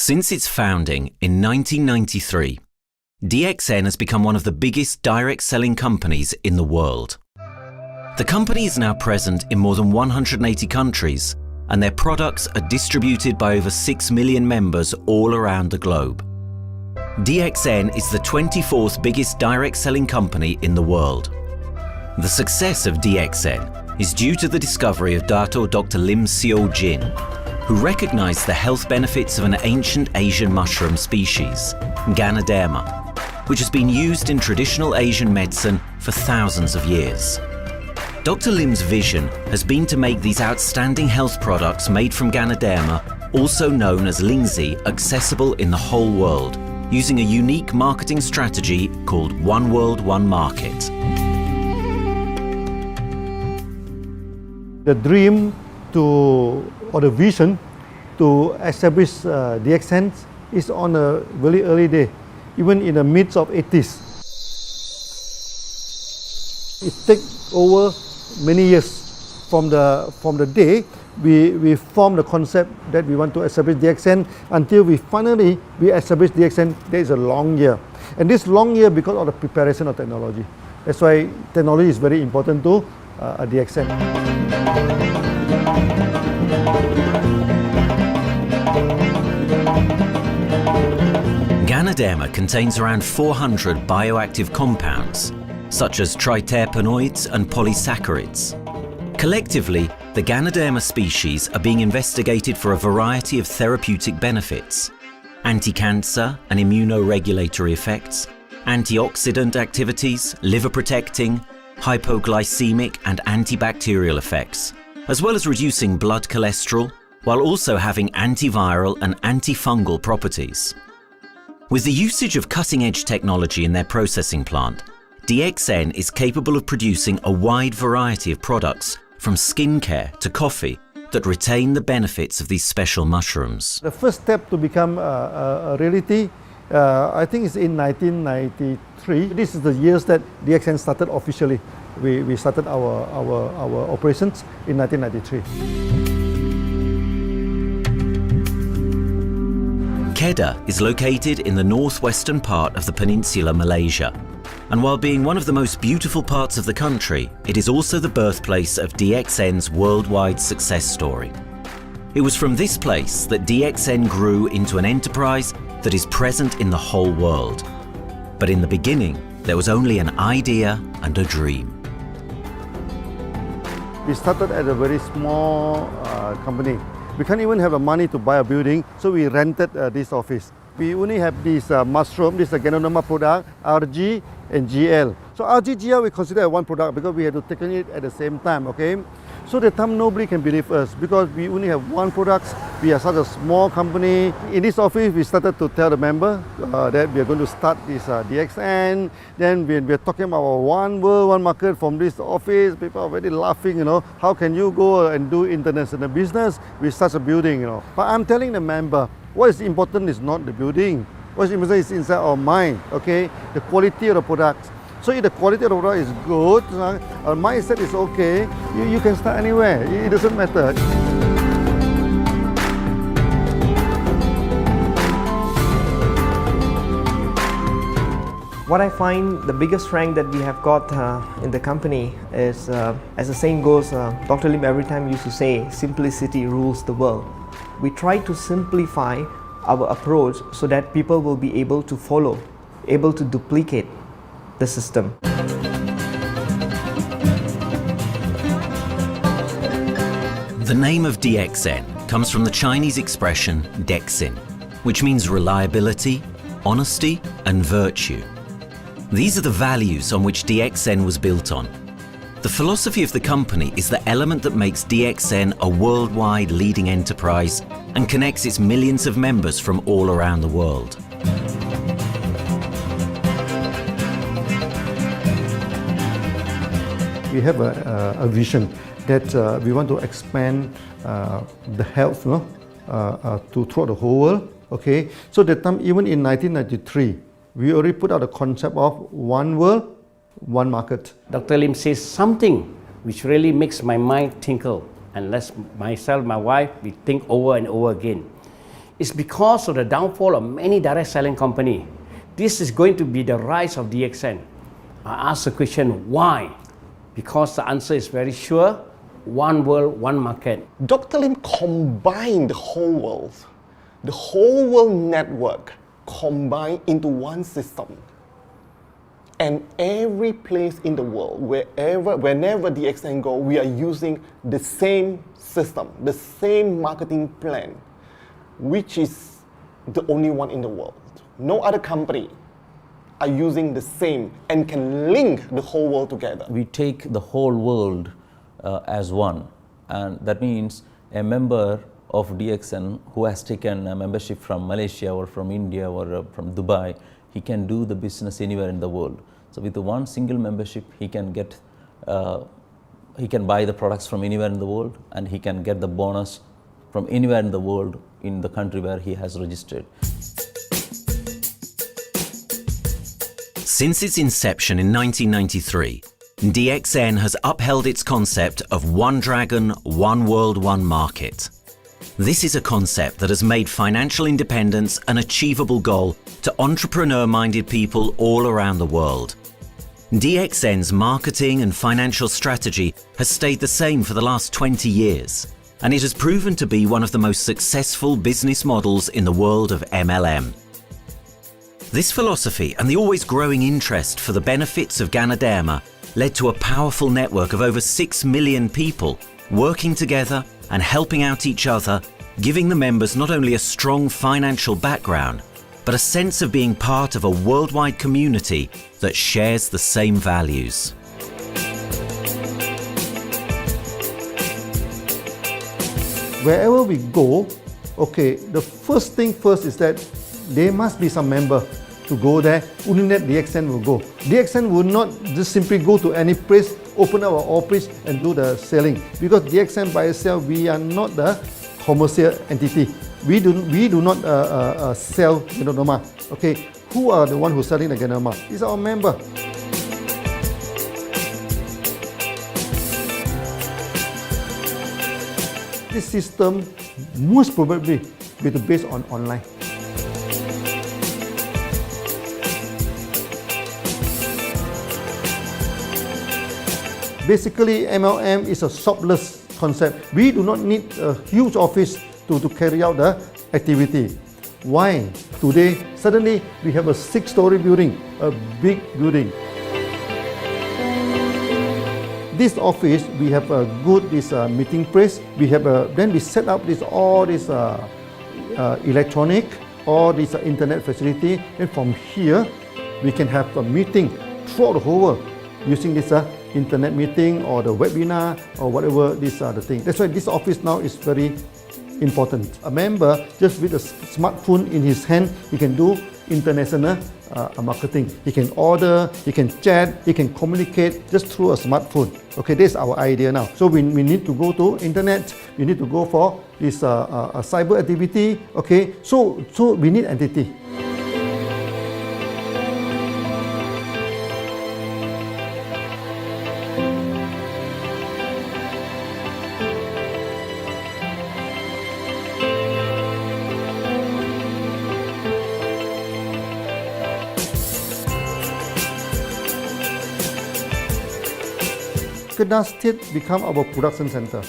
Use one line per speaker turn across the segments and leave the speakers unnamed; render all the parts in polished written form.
Since its founding in 1993, DXN has become one of the biggest direct selling companies in the world. The company is now present in more than 180 countries, and their products are distributed by over 6 million members all around the globe. DXN is the 24th biggest direct selling company in the world. The success of DXN is due to the discovery of Dr. Lim Seo Jin, who recognized the health benefits of an ancient Asian mushroom species, Ganoderma, which has been used in traditional Asian medicine for thousands of years. Dr. Lim's vision has been to make these outstanding health products made from Ganoderma, also known as Lingzi, accessible in the whole world, using a unique marketing strategy called One World, One Market.
The dream or the vision to establish DXN is on a very early day, even in the midst of 80s. It takes over many years from the day we formed the concept that we want to establish DXN until we finally establish DXN. There is a long year, and this long year because of the preparation of technology. That's why technology is very important to DXN.
Ganoderma contains around 400 bioactive compounds, such as triterpenoids and polysaccharids. Collectively, the Ganoderma species are being investigated for a variety of therapeutic benefits: anti-cancer and immunoregulatory effects, antioxidant activities, liver protecting, hypoglycemic and antibacterial effects, as well as reducing blood cholesterol, while also having antiviral and antifungal properties. With the usage of cutting-edge technology in their processing plant, DXN is capable of producing a wide variety of products, from skincare to coffee, that retain the benefits of these special mushrooms.
The first step to become a reality, I think, is in 1993. This is the years that DXN started officially. We started our operations in 1993.
Kedah is located in the northwestern part of the peninsula Malaysia, and while being one of the most beautiful parts of the country, it is also the birthplace of DXN's worldwide success story. It was from this place that DXN grew into an enterprise that is present in the whole world. But in the beginning, there was only an idea and a dream.
We started at a very small company. We can't even have the money to buy a building, so we rented this office. We only have this mushroom, this is a Ganoderma product, RG and GL. So RG, GL we consider as one product because we had to take it at the same time, okay? So the time nobody can believe us because we only have one product. We are such a small company. In this office, we started to tell the member that we are going to start this DXN. Then we are talking about one world, one market from this office. People are very laughing, How can you go and do international business with such a building, But I'm telling the member, what is important is not the building. What is important is inside our mind, okay? The quality of the product. So if the quality of the product is good, our mindset is okay, you can start anywhere. It doesn't matter.
What I find the biggest strength that we have got in the company is, as the saying goes, Dr. Lim every time used to say, simplicity rules the world. We try to simplify our approach so that people will be able to follow, able to duplicate the system.
The name of DXN comes from the Chinese expression Dexin, which means reliability, honesty, and virtue. These are the values on which DXN was built on. The philosophy of the company is the element that makes DXN a worldwide leading enterprise and connects its millions of members from all around the world.
We have a vision that we want to expand the health to throughout the whole world. Okay, so that time, even in 1993, we already put out a concept of one world, one market.
Dr. Lim says something which really makes my mind tinkle, and lets myself, my wife, we think over and over again. It's because of the downfall of many direct selling companies. This is going to be the rise of DXN. I ask the question, why? Because the answer is very sure, one world, one market.
Dr. Lim combined the whole world network combined into one system. And every place in the world, whenever DXN go, we are using the same system, the same marketing plan, which is the only one in the world. No other company are using the same and can link the whole world together.
We take the whole world as one, and that means a member of DXN who has taken a membership from Malaysia or from India or from Dubai, he can do the business anywhere in the world. So with the one single membership, he can buy the products from anywhere in the world, and he can get the bonus from anywhere in the world in the country where he has registered.
Since its inception in 1993, DXN has upheld its concept of one dragon, one world, one market. This is a concept that has made financial independence an achievable goal to entrepreneur-minded people all around the world. DXN's marketing and financial strategy has stayed the same for the last 20 years, and it has proven to be one of the most successful business models in the world of MLM. This philosophy and the always growing interest for the benefits of Ganoderma led to a powerful network of over 6 million people working together and helping out each other, giving the members not only a strong financial background, but a sense of being part of a worldwide community that shares the same values.
Wherever we go, okay, the first thing first is that there must be some member to go there. Only that DXN will go. DXN will not just simply go to any place, open our office and do the selling. Because DXN by itself, we are not the commercial entity. We do not sell Ganoderma. Okay, who are the one who's selling the Ganoderma? It's our member. This system most probably will be based on online. Basically, MLM is a shopless concept. We do not need a huge office to carry out the activity. Why? Today, suddenly we have a 6-story building, a big building. This office, we have a good meeting place. We have then we set up all this electronic, all this internet facility, and from here we can have a meeting throughout the whole world using this internet meeting or the webinar or whatever these are the things. That's why this office now is very important. A member, just with a smartphone in his hand, he can do international marketing. He can order, he can chat, he can communicate just through a smartphone. Okay, that's our idea now. So we need to go to internet, we need to go for this cyber activity. Okay, so we need entity. Kedah State become our production center.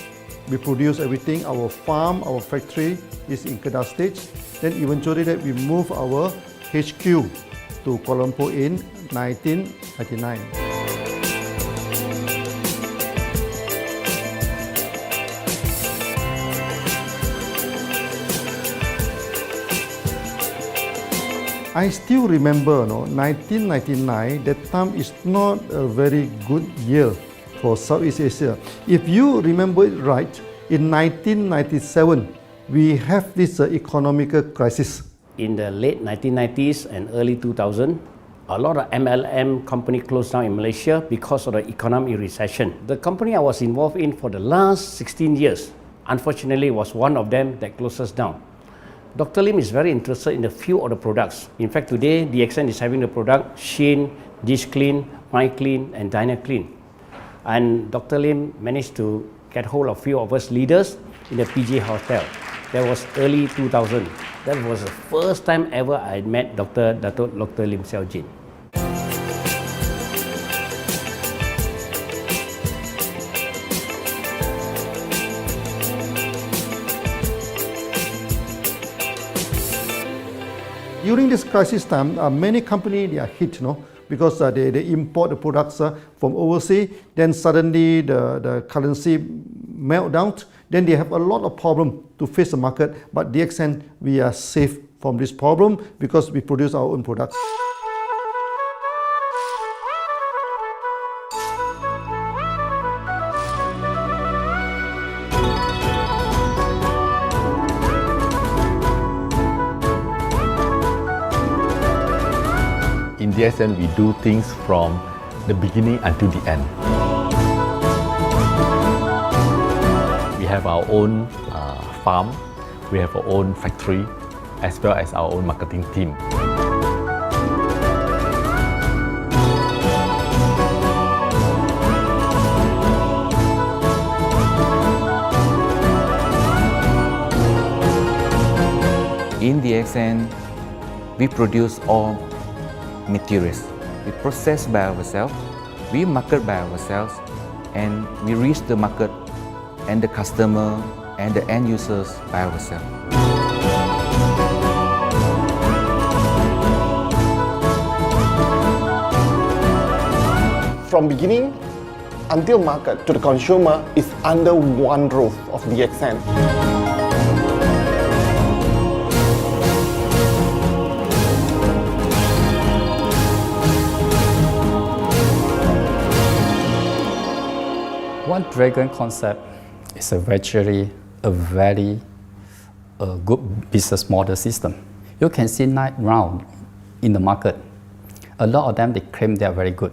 We produce everything. Our farm, our factory is in Kedah State. Then eventually that we move our HQ to Kuala Lumpur in 1999. I still remember, 1999, that time is not a very good year for Southeast Asia. If you remember it right, in 1997, we have this economic crisis.
In the late 1990s and early 2000, a lot of MLM company closed down in Malaysia because of the economic recession. The company I was involved in for the last 16 years, unfortunately, was one of them that closes down. Dr. Lim is very interested in a few of the products. In fact, today, DXN is having the product Sheen, Dish Clean, My Clean, and Diner Clean. And Dr. Lim managed to get hold of a few of us leaders in the PJ Hotel. That was early 2000. That was the first time ever I met Dr. Lim Xiaojin.
During this crisis time, many companies they are hit, because they import the products from overseas. Then suddenly the currency melt down. Then they have a lot of problem to face the market. But DXN, we are safe from this problem because we produce our own products.
In DXN, we do things from the beginning until the end. We have our own farm, we have our own factory, as well as our own marketing team.
In DXN, we produce all materials. We process by ourselves, we market by ourselves, and we reach the market and the customer and the end users by ourselves.
From beginning until market to the consumer is under one roof of DXN.
One dragon concept is a very good business model system. You can see 9 rounds in the market. A lot of them they claim they are very good,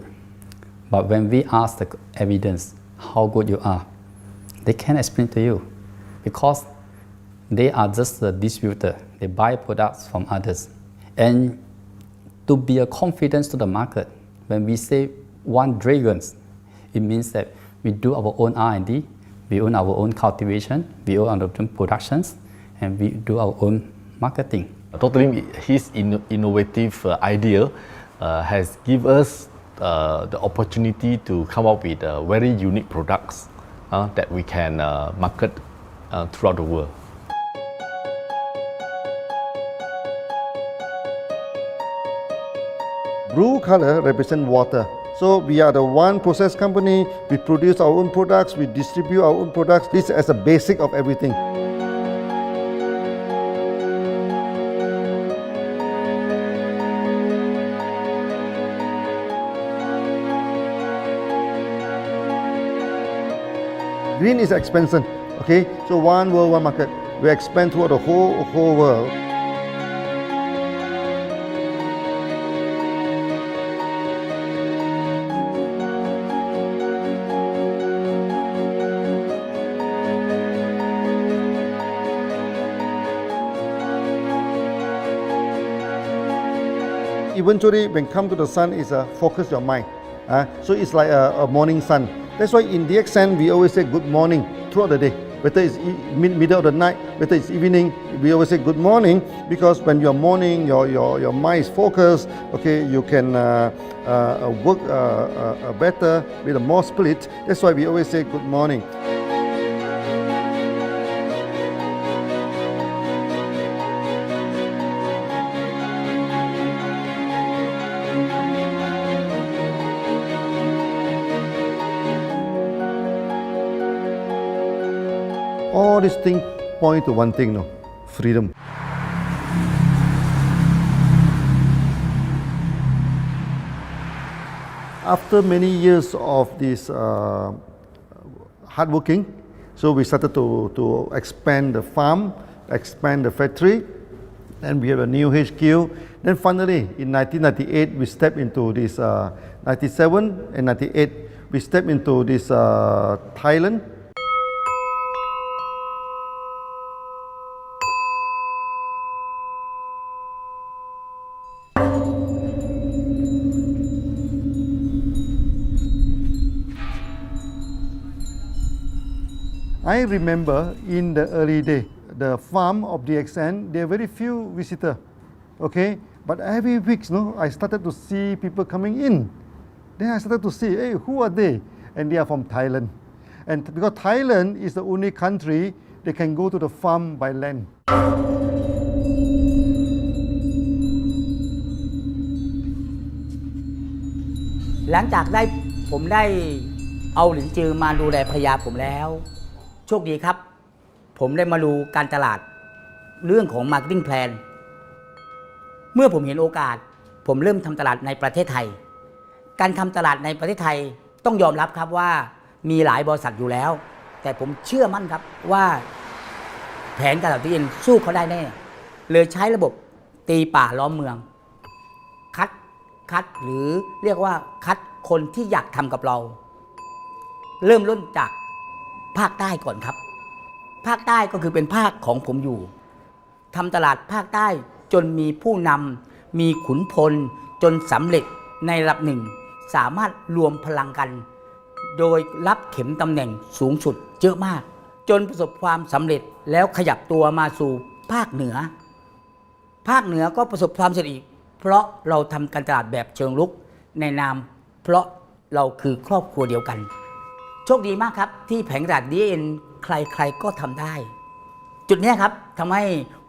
but when we ask the evidence how good you are, they can't explain to you because they are just a distributor. They buy products from others, and to be a confidence to the market, when we say one dragon, it means that we do our own R&D, we own our own cultivation, we own our own productions, and we do our own marketing.
Totally, his innovative idea has given us the opportunity to come up with very unique products that we can market throughout the world.
Blue color represents water. So we are the one process company, we produce our own products, we distribute our own products. This is the basic of everything. Green is expansion, okay? So one world, one market. We expand throughout the whole world. Eventually, when come to the sun, is focus your mind. So it's like a morning sun. That's why in DXN, we always say good morning throughout the day. Whether it's middle of the night, whether it's evening, we always say good morning because when you're morning, your mind is focused. Okay, you can work better with a more spirit. That's why we always say good morning. All these things point to one thing, freedom. After many years of this hard working, so we started to expand the farm, expand the factory, and we have a new HQ. Then finally, in 1998, we stepped into this, 97 and 98, we stepped into this Thailand. I remember in the early day, the farm of DXN, there are very few visitors, okay? But every week, I started to see people coming in. Then I started to see, hey, who are they? And they are from Thailand. And because Thailand is the only country they can go to the farm by land.
หลังจากผมได้เอาหลินจือมาดูแลภรรยาผมแล้วโชคดีครับ ผมได้มาดูการตลาดเรื่องของ Marketing Plan เมื่อผมเห็นโอกาสผมเริ่มทำตลาดในประเทศไทยการทำตลาดในประเทศไทยต้องยอมรับครับว่ามีหลายบริษัทอยู่แล้วแต่ผมเชื่อมั่นครับว่าแผนการตลาดที่เองสู้เขาได้แน่เลยใช้ระบบตีป่าล้อมเมืองคัดหรือเรียกว่าคัดคนที่อยากทำกับเราเริ่มต้นจากภาคใต้ก่อนครับภาคใต้ก็คือเป็นภาคของผมอยู่ทำตลาดภาคใต้จนมีผู้นำมีขุนพลจนสำเร็จในระดับหนึ่งสามารถรวมพลังกันโดยรับเข็มตำแหน่งสูงสุดเยอะมากจนประสบความสำเร็จแล้วขยับตัวมาสู่ภาคเหนือก็ประสบความสำเร็จอีกเพราะเราทำการตลาดแบบเชิงรุกในนามเพราะเราคือครอบครัวเดียวกันโชคดีมากครับที่แผงตลาด DXN ใครๆก็ทำได้จุดนี้ครับทำให้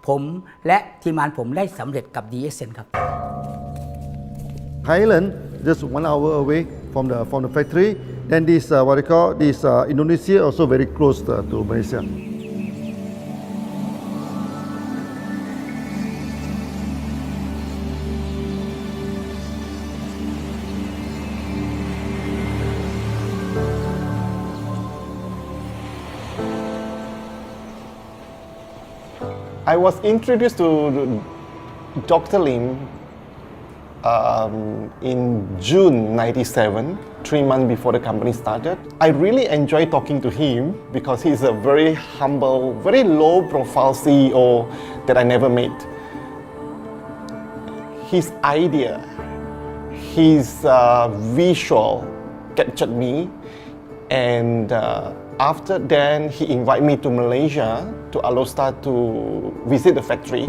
ผมและทีมงานผมได้สำเร็จกับ DXN ครับ
Thailand just 1 hour away from the factory. Then this what they call this Indonesia also very close to Malaysia.
I was introduced to Dr. Lim in June '97, 3 months before the company started. I really enjoyed talking to him because he's a very humble, very low-profile CEO that I never met. His idea, his visual captured me, and after then he invited me to Malaysia to Alostar to visit the factory.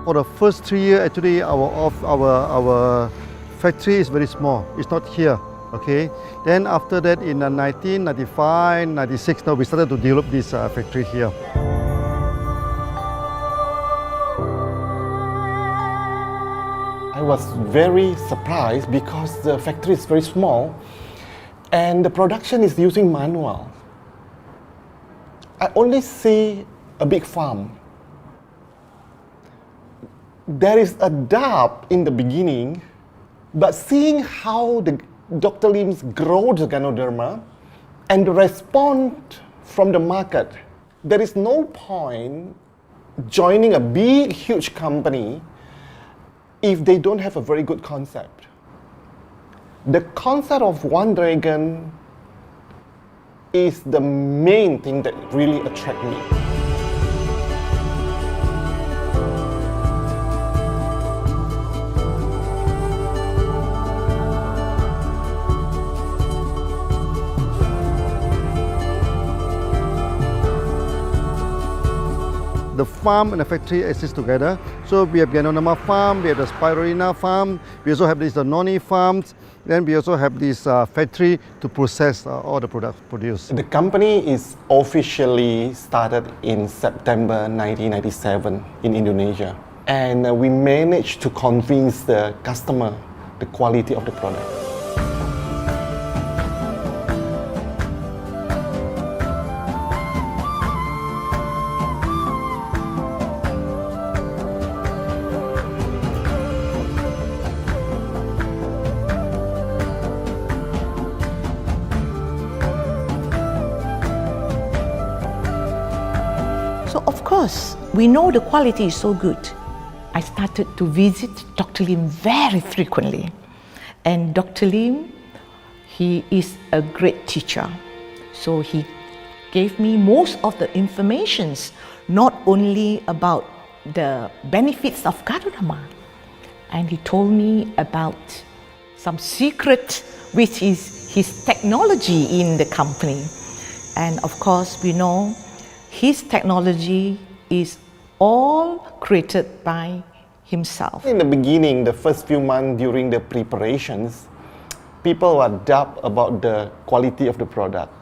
For the first 3 years, actually, our factory is very small. It's not here, okay? Then after that, in 1995, 96, now we started to develop this factory here.
I was very surprised because the factory is very small and the production is using manual. I only see a big farm. There is a doubt in the beginning, but seeing how Dr. Lim's grow the Ganoderma and the response from the market, there is no point joining a big, huge company if they don't have a very good concept. The concept of One Dragon is the main thing that really attracts me.
The farm and the factory exist together. So we have Ganoderma farm, we have the spirulina farm, we also have these noni farms, then we also have this factory to process all the products produced.
The company is officially started in September 1997 in Indonesia. And we managed to convince the customer the quality of the product.
course, we know the quality is so good. I started to visit Dr. Lim very frequently. And Dr. Lim, he is a great teacher. So he gave me most of the informations, not only about the benefits of Ganoderma, and he told me about some secret, which is his technology in the company. And of course, we know his technology is all created by himself.
In the beginning, the first few months during the preparations, people were doubt about the quality of the product.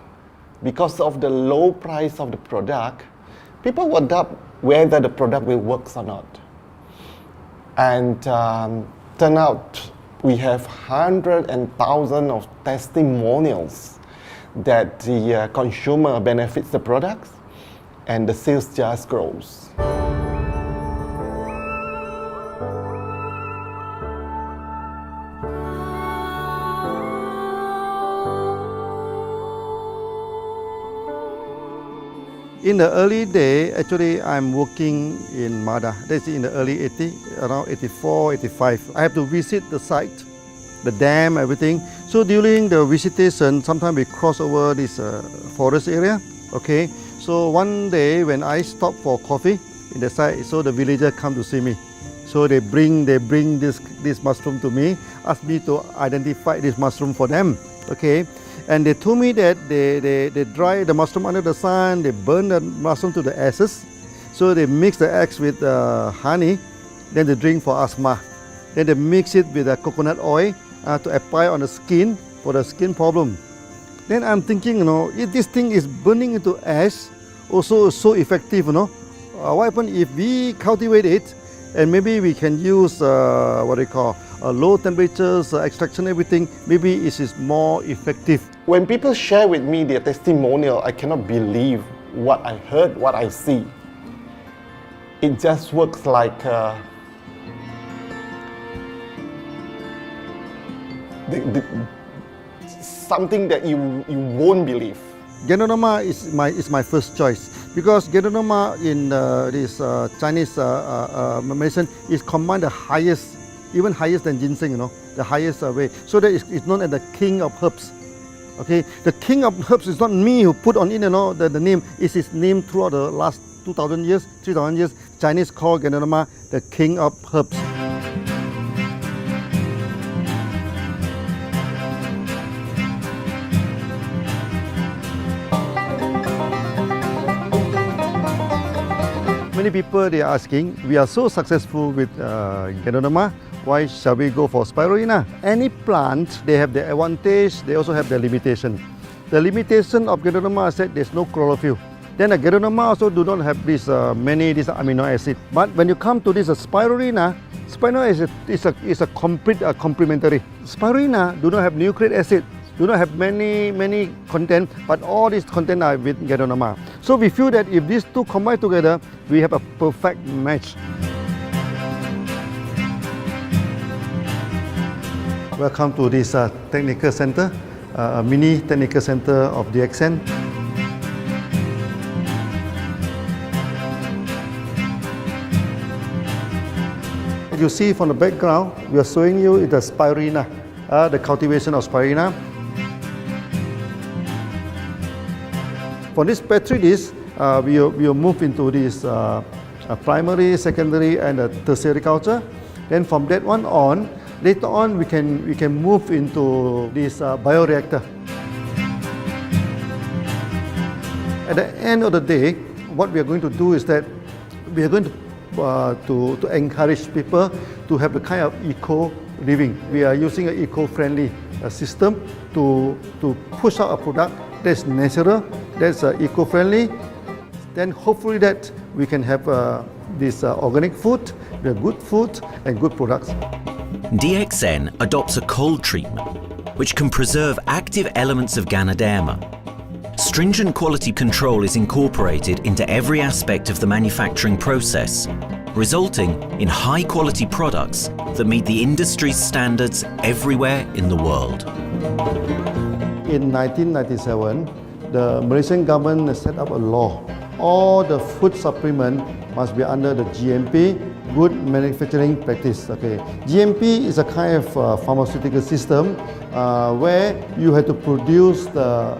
Because of the low price of the product, people were doubt whether the product will work or not. And turn out we have hundreds and thousands of testimonials that the consumer benefits the products and the sales just grows.
In the early day, actually, I'm working in Mada. That's in the early 80s, around 84, 85. I have to visit the site, the dam, everything. So during the visitation, sometimes we cross over this forest area. Okay. So one day when I stop for coffee in the site, so the villager come to see me. So they bring this mushroom to me, ask me to identify this mushroom for them. Okay. And they told me that they dry the mushroom under the sun, they burn the mushroom to the ashes. So they mix the eggs with honey, then they drink for asthma. Then they mix it with coconut oil to apply on the skin for the skin problem. Then I'm thinking, if this thing is burning into ash, also so effective, what happens if we cultivate it and maybe we can use low temperatures, extraction, everything, maybe it is more effective.
When people share with me their testimonial, I cannot believe what I heard, what I see. It just works like something that you won't believe.
Ganoderma is my first choice because Ganoderma in this Chinese medicine is combined the highest, even higher than ginseng, the highest way. So that it's known as the king of herbs. Okay, the king of herbs is not me who put on it, the name. It's his name throughout the last 2,000 years, 3,000 years. Chinese call Ganoderma the king of herbs. Many people they are asking, we are so successful with Ganoderma, why shall we go for spirulina? Any plant, they have their advantage, they also have their limitation. The limitation of Ganoderma is that there's no chlorophyll. Then the Ganoderma also do not have this this amino acid. But when you come to this spirulina, spirulina is a complete complementary. Spirulina do not have nucleic acid, do not have many content, but all these content are with Ganoderma. So we feel that if these two combine together, we have a perfect match. Welcome to this technical center, a mini technical center of DXN. As you see from the background, we are showing you the spirulina, the cultivation of spirulina. For this petri dish, we will move into this primary, secondary, and tertiary culture. Then from that one on, later on we can move into this bioreactor. At the end of the day, what we are going to do is that we are going to encourage people to have the kind of eco living. We are using an eco-friendly system to push out a product that's natural, that's eco-friendly. Then hopefully that we can have this organic food, the good food and good products.
DXN adopts a cold treatment which can preserve active elements of Ganoderma. Stringent quality control is incorporated into every aspect of the manufacturing process, resulting in high-quality products that meet the industry's standards everywhere in the world.
In 1997, the Malaysian government set up a law all the food supplement must be under the GMP, good manufacturing practice. Okay, GMP is a kind of pharmaceutical system where you have to produce the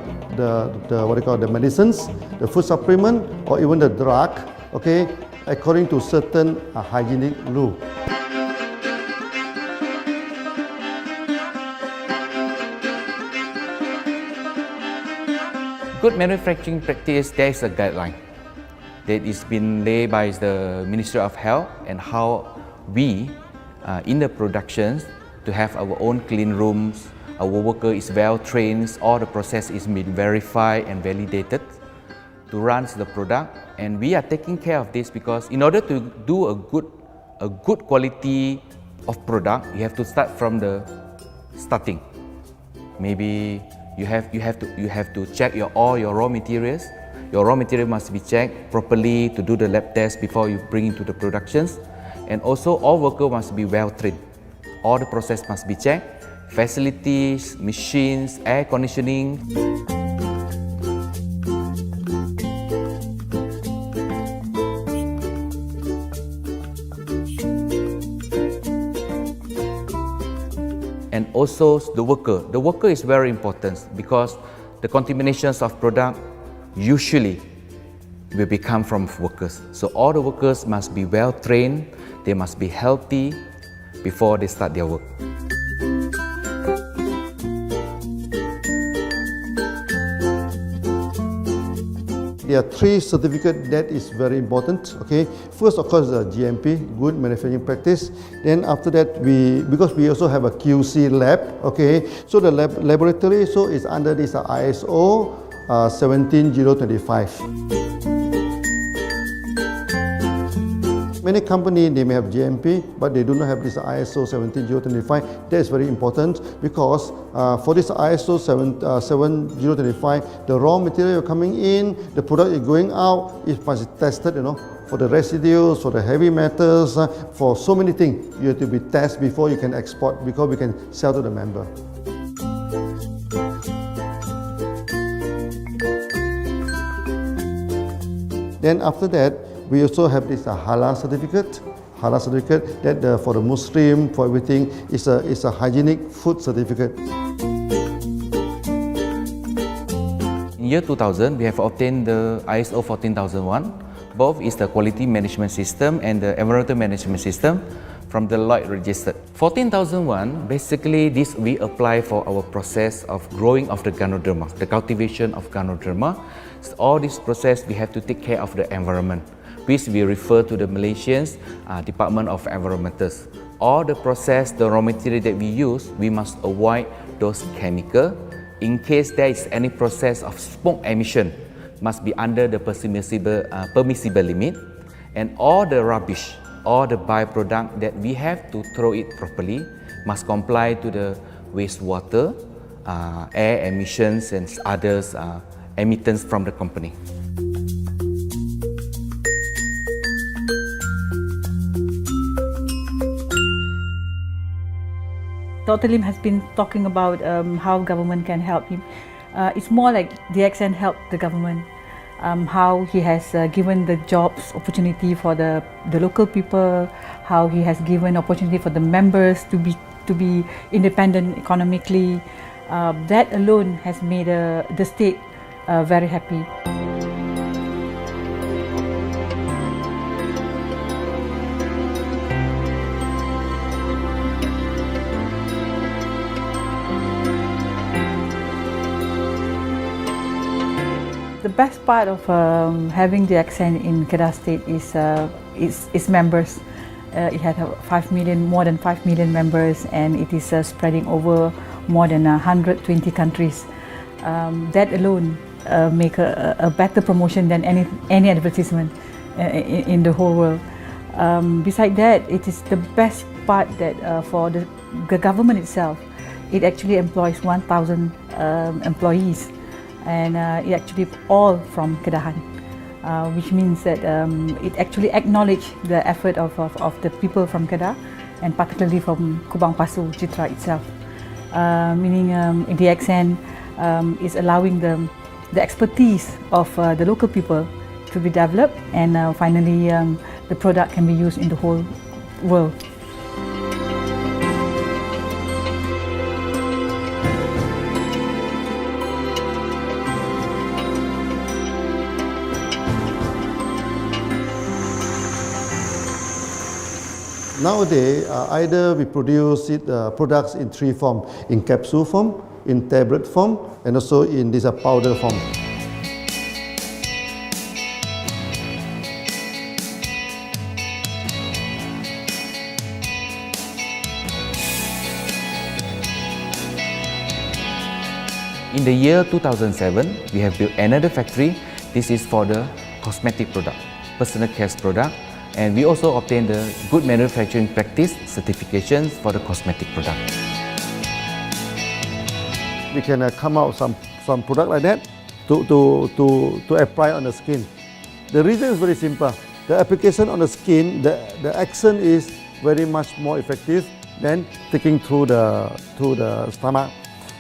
what you call the medicines, the food supplement, or even the drug. Okay, according to certain hygienic rule.
Good manufacturing practice, there is a guideline that is been laid by the Ministry of Health and how we in the productions to have our own clean rooms, our worker is well trained, all the process is been verified and validated to run the product, and we are taking care of this because in order to do a good quality of product, you have to start from the starting. Maybe you have to check all your raw materials. Your raw material must be checked properly to do the lab test before you bring into the productions, and also all workers must be well trained. All the process must be checked. Facilities, machines, air conditioning. And also the worker. The worker is very important because the contaminations of product usually will become from workers. So all the workers must be well trained, they must be healthy before they start their work.
There are 3 certificates that is very important. Okay, first of course the GMP, good manufacturing practice. Then after that because we also have a QC lab. Okay, so the laboratory so is under this ISO 17025. Many companies they may have GMP, but they do not have this ISO 17025. That is very important because for this ISO 7025, the raw material coming in, the product is going out, it must be tested, for the residues, for the heavy metals, for so many things. You have to be tested before you can export, because we can sell to the member. Then after that, we also have this halal certificate. Halal certificate that for the Muslim, for everything, is a hygienic food certificate.
In year 2000, we have obtained the ISO 14001. Both is the quality management system and the environmental management system from the Lloyd registered. 14001, basically this we apply for our process of growing of the Ganoderma, the cultivation of Ganoderma. So all this process we have to take care of the environment, which we refer to the Malaysians Department of Environmentals. All the process, the raw material that we use, we must avoid those chemicals. In case there is any process of smoke emission, must be under the permissible limit, and all the rubbish, all the byproduct that we have to throw it properly must comply to the wastewater, air emissions and others emittance from the company.
Dr. Lim has been talking about how government can help him. It's more like DXN helped the government, how he has given the jobs opportunity for the local people, how he has given opportunity for the members to be independent economically. That alone has made the state very happy. The best part of having DXN in Kedah State is its members. It had more than 5 million members, and it is spreading over more than 120 countries. That alone make a better promotion than any advertisement in the whole world. Besides that, it is the best part that for the government itself, it actually employs 1,000 employees. And it actually all from Kedahan, which means that it actually acknowledges the effort of the people from Kedah, and particularly from Kubang Pasu Citra itself. Meaning DXN is allowing the expertise of the local people to be developed, and finally the product can be used in the whole world.
Nowadays, either we produce products in three forms: in capsule form, in tablet form, and also in this powder form.
In the year 2007, we have built another factory. This is for the cosmetic product, personal care product, and we also obtained the good manufacturing practice certifications for the cosmetic product.
We can come out some product like that to apply on the skin. The reason is very simple. The application on the skin, the action is very much more effective than taking through the stomach.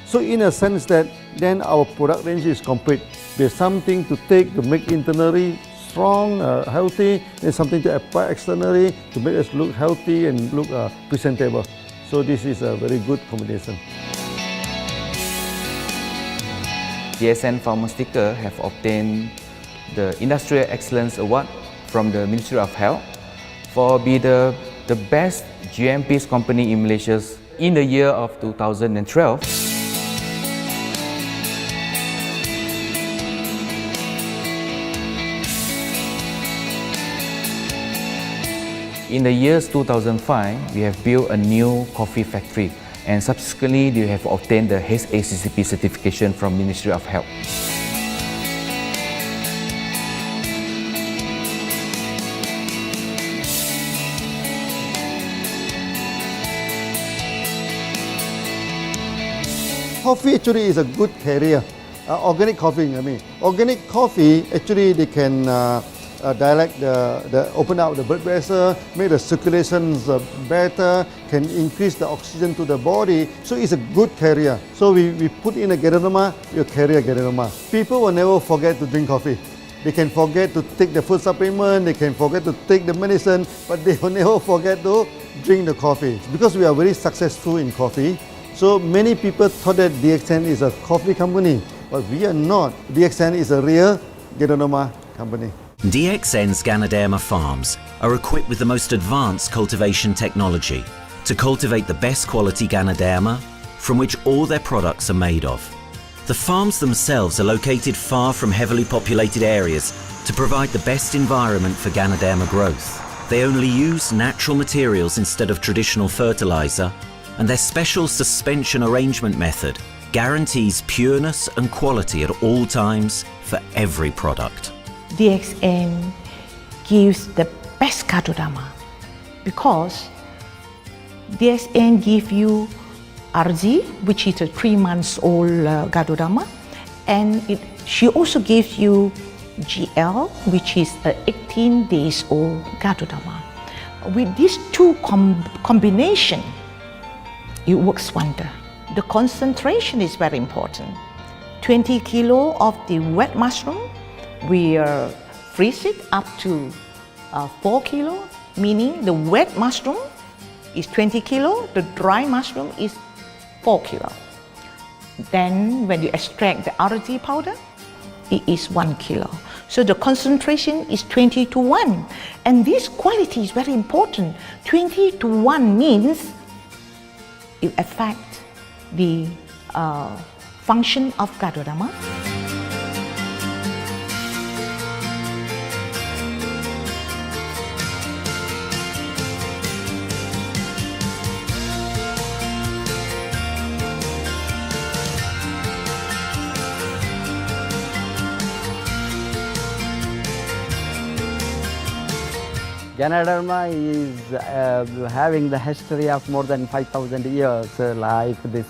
So in a sense that then our product range is complete. There's something to take to make internally strong, healthy, and something to apply externally to make us look healthy and look presentable. So this is a very good combination.
DXN Pharmaceutical have obtained the Industrial Excellence Award from the Ministry of Health for being the best GMP company in Malaysia in the year of 2012. In the years 2005, we have built a new coffee factory, and subsequently we have obtained the HACCP certification from Ministry of Health.
Coffee actually is a good carrier. Organic coffee, I mean. Organic coffee, actually they can dilate open up the blood vessel, make the circulations better, can increase the oxygen to the body. So it's a good carrier. So we put in a Ganoderma, you carry a Ganoderma. People will never forget to drink coffee. They can forget to take the food supplement, they can forget to take the medicine, but they will never forget to drink the coffee. Because we are very successful in coffee, so many people thought that DXN is a coffee company, but we are not. DXN is a real Ganoderma company.
DXN's Ganoderma farms are equipped with the most advanced cultivation technology to cultivate the best quality Ganoderma from which all their products are made of. The farms themselves are located far from heavily populated areas to provide the best environment for Ganoderma growth. They only use natural materials instead of traditional fertilizer, and their special suspension arrangement method guarantees pureness and quality at all times for every product.
DXN gives the best Ganoderma because DXN gives you RZ, which is a 3 months old Ganoderma, and she also gives you GL, which is a 18 days old Ganoderma. With these two combination, it works wonder. The concentration is very important. 20 kilo of the wet mushroom, we freeze it up to 4 kilo, meaning the wet mushroom is 20 kilo, the dry mushroom is 4 kilo. Then when you extract the RZ powder, it is 1 kilo. So the concentration is 20:1. And this quality is very important. 20:1 means it affects the function of Ganoderma.
Ganoderma is having the history of more than 5,000 years, like this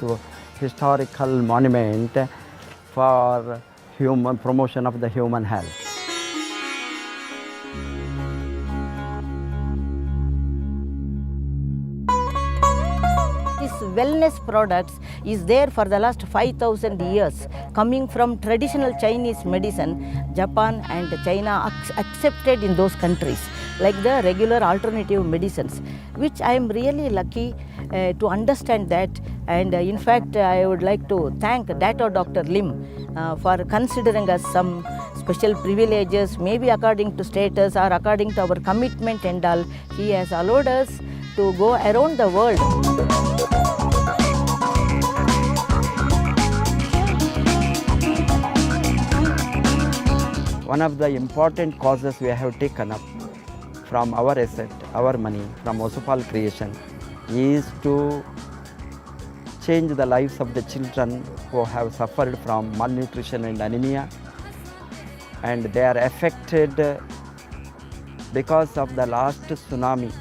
historical monument for human promotion of the human health.
This wellness products is there for the last 5,000 years, coming from traditional Chinese medicine. Japan and China accepted in those countries, like the regular alternative medicines, which I am really lucky to understand that. And in fact, I would like to thank Dr. Lim for considering us some special privileges, maybe according to status or according to our commitment and all. He has allowed us to go around the world.
One of the important causes we have taken up from our asset, our money, from Osopal creation, is to change the lives of the children who have suffered from malnutrition and anemia, and they are affected because of the last tsunami,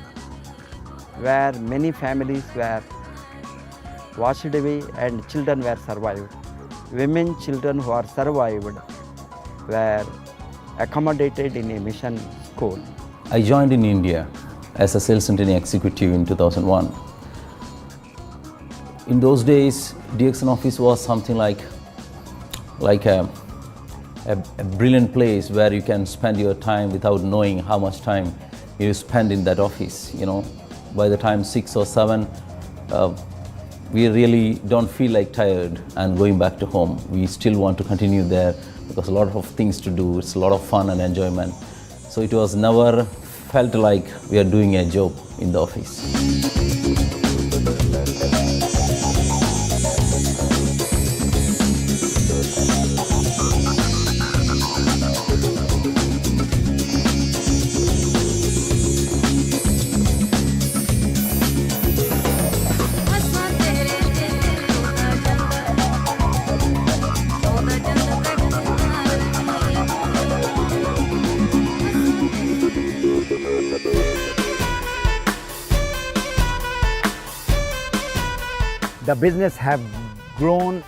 where many families were washed away and children were survived. Women, children who are survived were accommodated in a mission school.
I joined in India as a sales and training executive in 2001. In those days, DXN office was something like a brilliant place where you can spend your time without knowing how much time you spend in that office. You know, by the time 6 or 7, we really don't feel like tired and going back to home. We still want to continue there because a lot of things to do. It's a lot of fun and enjoyment. So it was never felt like we are doing a job in the office.
The business have grown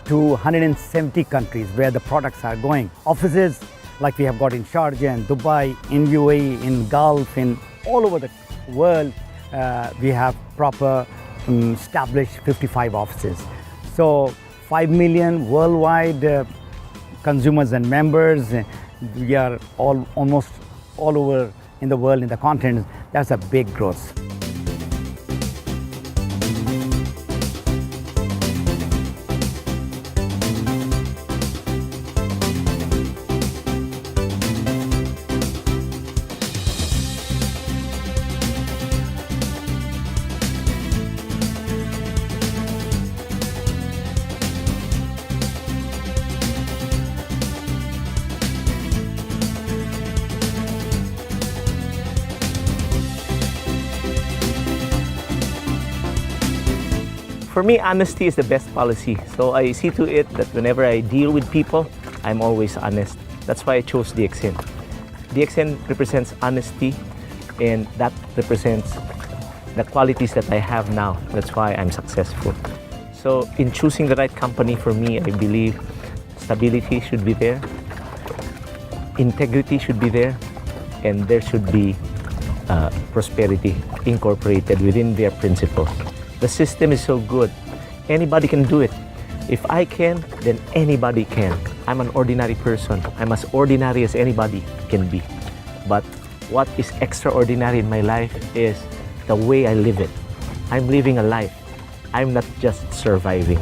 to 170 countries where the products are going. Offices like we have got in Sharjah and Dubai, in UAE, in Gulf, in all over the world, we have proper established 55 offices. So 5 million worldwide consumers and members. We are almost all over in the world, in the continent. That's a big growth.
For me, honesty is the best policy. So I see to it that whenever I deal with people, I'm always honest. That's why I chose DXN. DXN represents honesty, and that represents the qualities that I have now. That's why I'm successful. So in choosing the right company for me, I believe stability should be there, integrity should be there, and there should be prosperity incorporated within their principles. The system is so good. Anybody can do it. If I can, then anybody can. I'm an ordinary person. I'm as ordinary as anybody can be. But what is extraordinary in my life is the way I live it. I'm living a life. I'm not just surviving.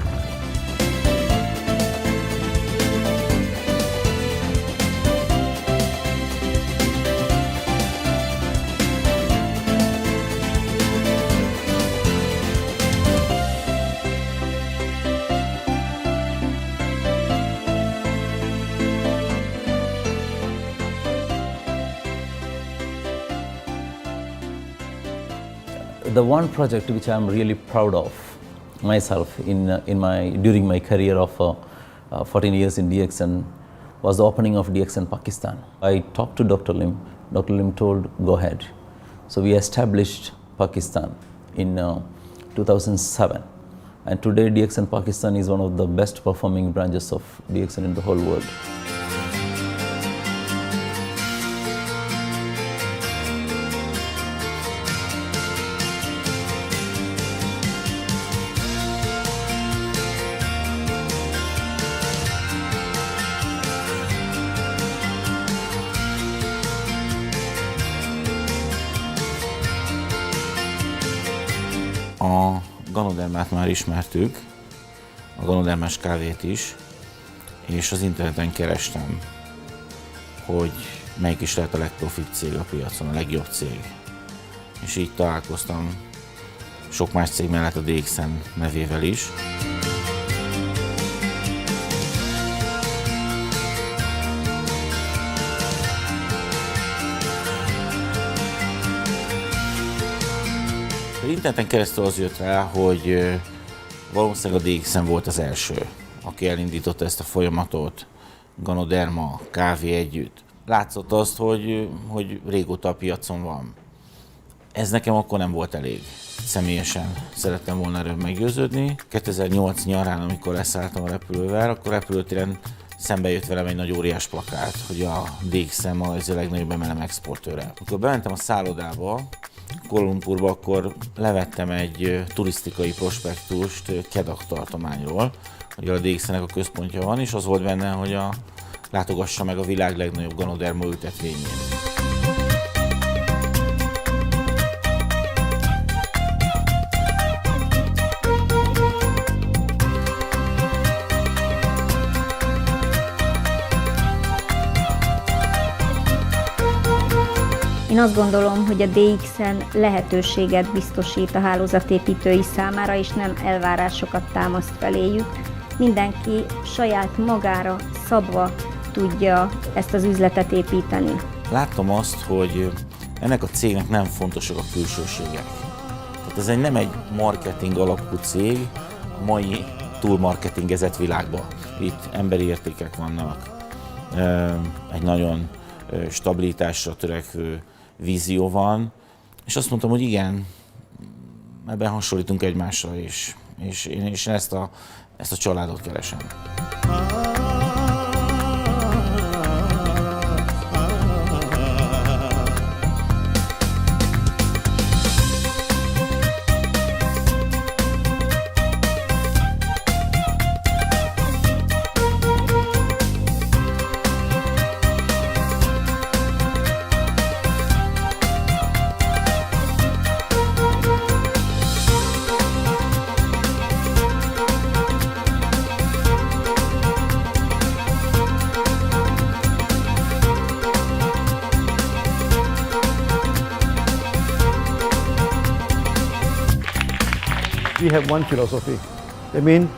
The one project which I am really proud of myself during my career of 14 years in DXN was the opening of DXN Pakistan. I talked to Dr. Lim. Dr. Lim told, go ahead. So we established Pakistan in 2007. And today DXN Pakistan is one of the best performing branches of DXN in the whole world.
A Ganodermát már ismertük, a Ganodermás kávét is, és az interneten kerestem, hogy melyik is lehet a legprofitt cég a piacon, a legjobb cég. És így találkoztam sok más cég mellett a DXN nevével is. Interneten keresztül az jött rá, hogy valószínűleg a DXN volt az első, aki elindította ezt a folyamatot, Ganoderma, kávé együtt. Látszott azt, hogy régóta a piacon van. Ez nekem akkor nem volt elég. Személyesen szerettem volna erről meggyőződni. 2008 nyarán, amikor leszálltam a repülővel, akkor repülőtéren szembe jött velem egy nagy óriás plakát, hogy a DXN ma ez a legnagyobb MLM exportőre. Amikor bementem a szállodába, Kuala Lumpurba, akkor levettem egy turisztikai prospektust Kedah tartományról, hogy a DXN-nek a központja van, és az volt benne, hogy látogassa meg a világ legnagyobb Ganoderma ültetvényén.
Én azt gondolom, hogy a DXN lehetőséget biztosít a hálózatépítői számára, és nem elvárásokat támaszt feléjük. Mindenki saját magára szabva tudja ezt az üzletet építeni.
Láttam azt, hogy ennek a cégnek nem fontosak a külsőségek. Tehát ez nem egy marketing alapú cég a mai túlmarketingezett világban. Itt emberi értékek vannak, egy nagyon stabilitásra törekvő vízió van, és azt mondtam, hogy igen, ebben hasonlítunk egymásra is, és én ezt a családot keresem.
We have one philosophy. I mean,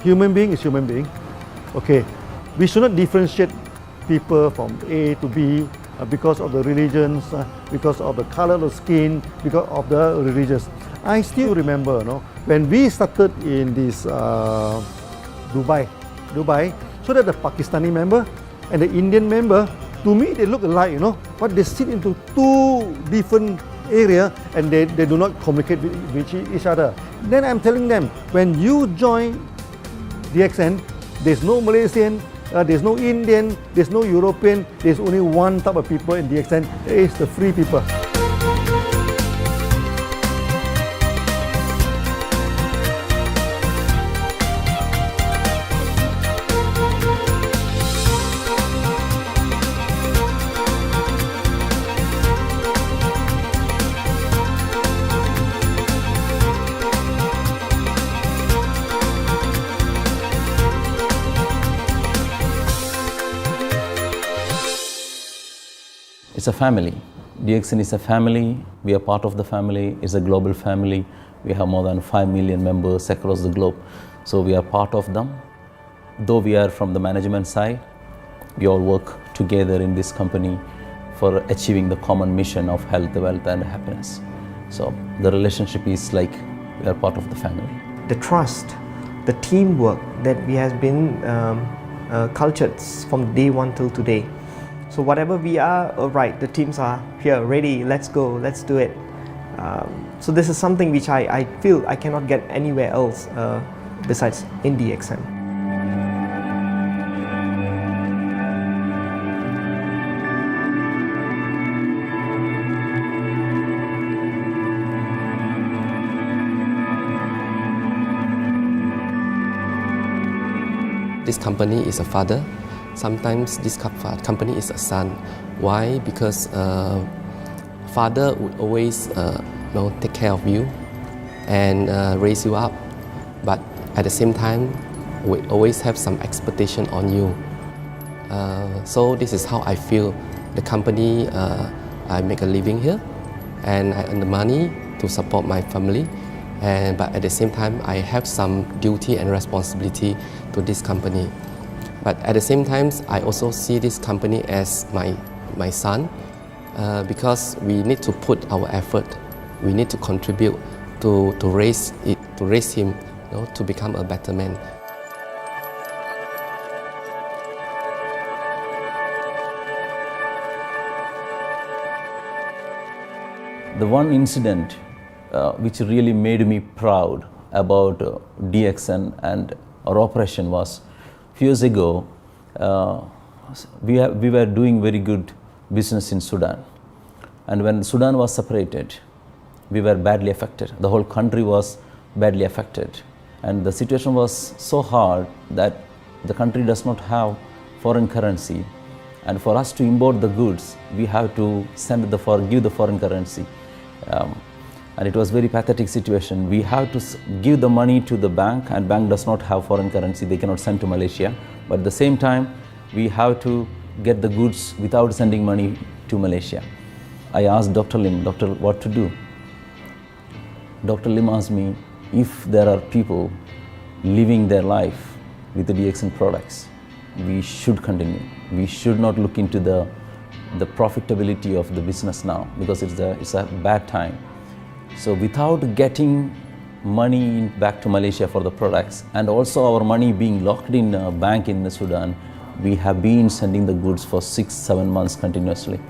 human being is human being. Okay, we should not differentiate people from A to B because of the religions, because of the color of the skin, because of the religions. I still remember, when we started in this Dubai, so that the Pakistani member and the Indian member, to me they look alike, but they sit into two different area and they do not communicate with each other. Then I'm telling them, when you join DXN, there's no Malaysian, there's no Indian, there's no European, there's only one type of people in DXN, it's the free people.
It's a family. DXN is a family. We are part of the family. It's a global family. We have more than 5 million members across the globe. So we are part of them. Though we are from the management side, we all work together in this company for achieving the common mission of health, wealth and happiness. So the relationship is like we are part of the family.
The trust, the teamwork that we has been cultured from day one till today. So whatever we are, right, the teams are here, ready, let's go, let's do it. So this is something which I feel I cannot get anywhere else besides in DXN.
This company is a father. Sometimes this company is a son. Why? Because father would always take care of you, and raise you up. But at the same time, we always have some expectation on you. So this is how I feel. The company, I make a living here, and I earn the money to support my family. But at the same time, I have some duty and responsibility to this company. But at the same time, I also see this company as my son, because we need to put our effort. We need to contribute to raise him, to become a better man.
The one incident which really made me proud about DXN and our operation was few years ago. We were doing very good business in Sudan, and when Sudan was separated, we were badly affected. The whole country was badly affected, and the situation was so hard that the country does not have foreign currency, and for us to import the goods, we have to give the foreign currency. And it was very pathetic situation. We have to give the money to the bank, and bank does not have foreign currency. They cannot send to Malaysia. But at the same time, we have to get the goods without sending money to Malaysia. I asked Dr. Lim, doctor, what to do? Dr. Lim asked me, if there are people living their life with the DXN products, we should continue. We should not look into the profitability of the business now, because it's a bad time. So without getting money back to Malaysia for the products, and also our money being locked in a bank in Sudan, we have been sending the goods for 6-7 months continuously.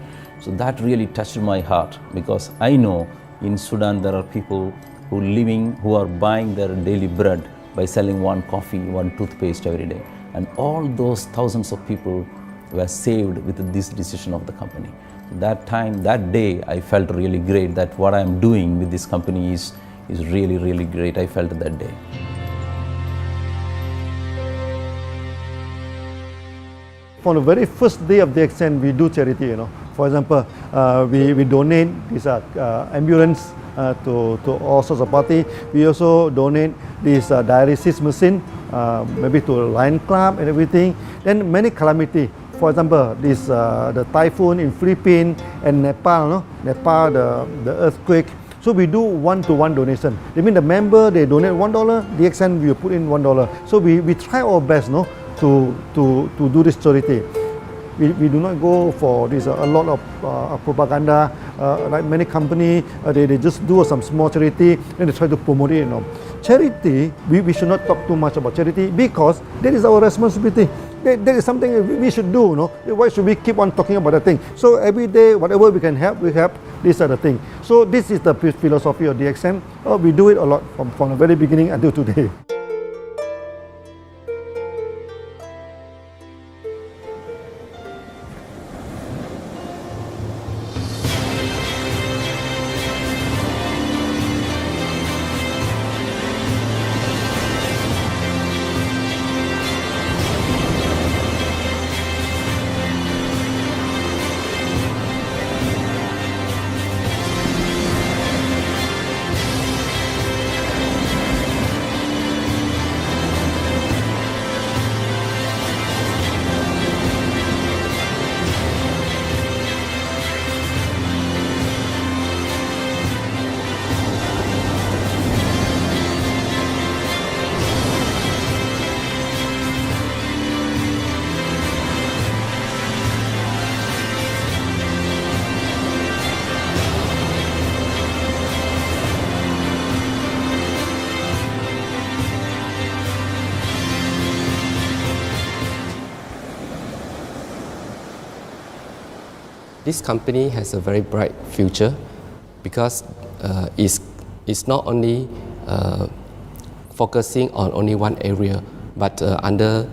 So that really touched my heart, because I know in Sudan there are people who are buying their daily bread by selling one coffee, one toothpaste every day. And all those thousands of people were saved with this decision of the company. That day, I felt really great that what I am doing with this company is really, really great. I felt that day.
From the very first day of DXN, we do charity. For example, we donate this ambulance to all sorts of party. We also donate this dialysis machine, maybe to Lion Club and everything. Then many calamity. For example, the typhoon in Philippines and Nepal, the earthquake. So we do one-to-one donation. I mean, the member, they donate $1, DXN will put in $1. So we try our best, to do this charity. We do not go for this a lot of propaganda, like many companies. They just do some small charity and they try to promote it. Charity, we should not talk too much about charity, because that is our responsibility. That is something we should do. Why should we keep on talking about that thing? So every day, whatever we can help, we help. These are the things. So this is the philosophy of DXN. We do it a lot from the very beginning until today.
This company has a very bright future, because it's not only focusing on only one area, but under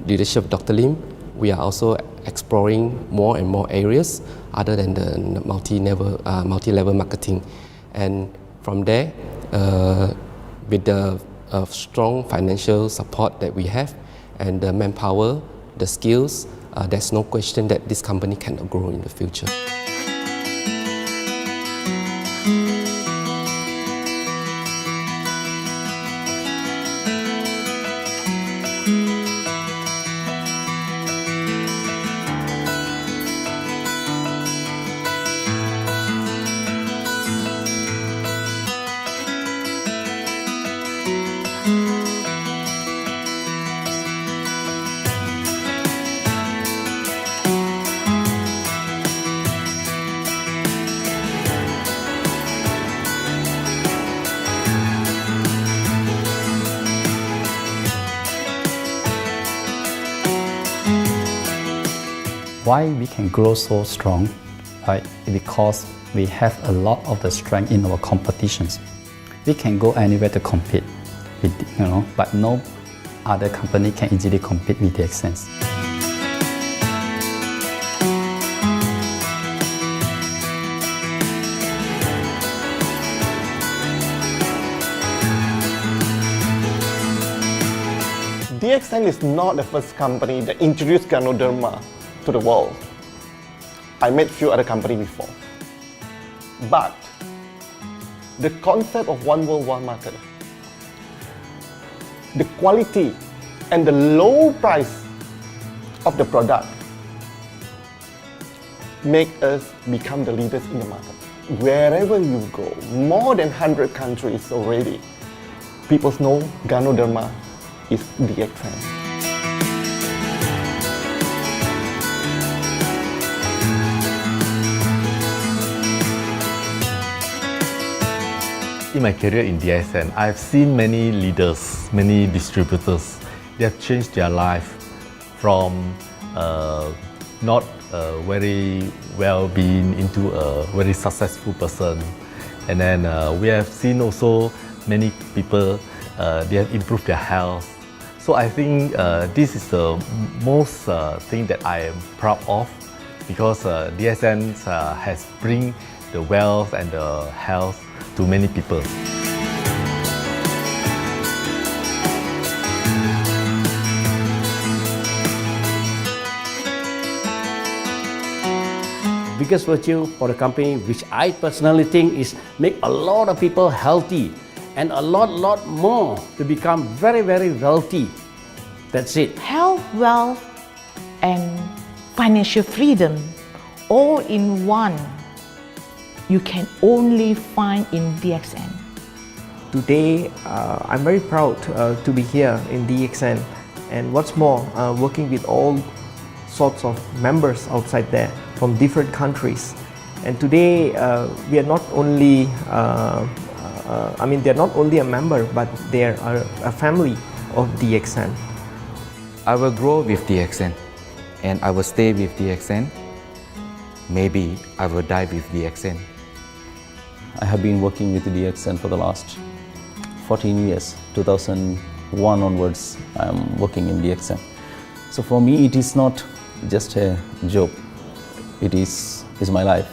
leadership of Dr. Lim, we are also exploring more and more areas other than the multi-level marketing. And from there, with the strong financial support that we have and the manpower, the skills, there's no question that this company cannot grow in the future.
Why we can grow so strong? Right? Because we have a lot of the strength in our competitions. We can go anywhere to compete, with, but no other company can easily compete with DXN.
DXN is not the first company that introduced Ganoderma to the world. I met few other companies before. But the concept of one world, one market, the quality and the low price of the product make us become the leaders in the market. Wherever you go, more than 100 countries already, people know Ganoderma is DXN.
In my career in DXN, I've seen many leaders, many distributors. They have changed their life from not very well-being into a very successful person. And then we have seen also many people, they have improved their health. So I think this is the most thing that I am proud of, because DXN has bring the wealth and the health to many people.
Biggest virtue for the company, which I personally think is make a lot of people healthy and a lot more to become very wealthy. That's it.
Health, wealth, and financial freedom all in one. You can only find in DXN.
Today, I'm very proud to be here in DXN, and what's more, working with all sorts of members outside there from different countries. And today, we are not only, they're not only a member, but they are a family of DXN.
I will grow with DXN, and I will stay with DXN. Maybe I will die with DXN.
I have been working with DXN for the last 14 years. 2001 onwards, I am working in DXN. So for me, it is not just a job. It is my life.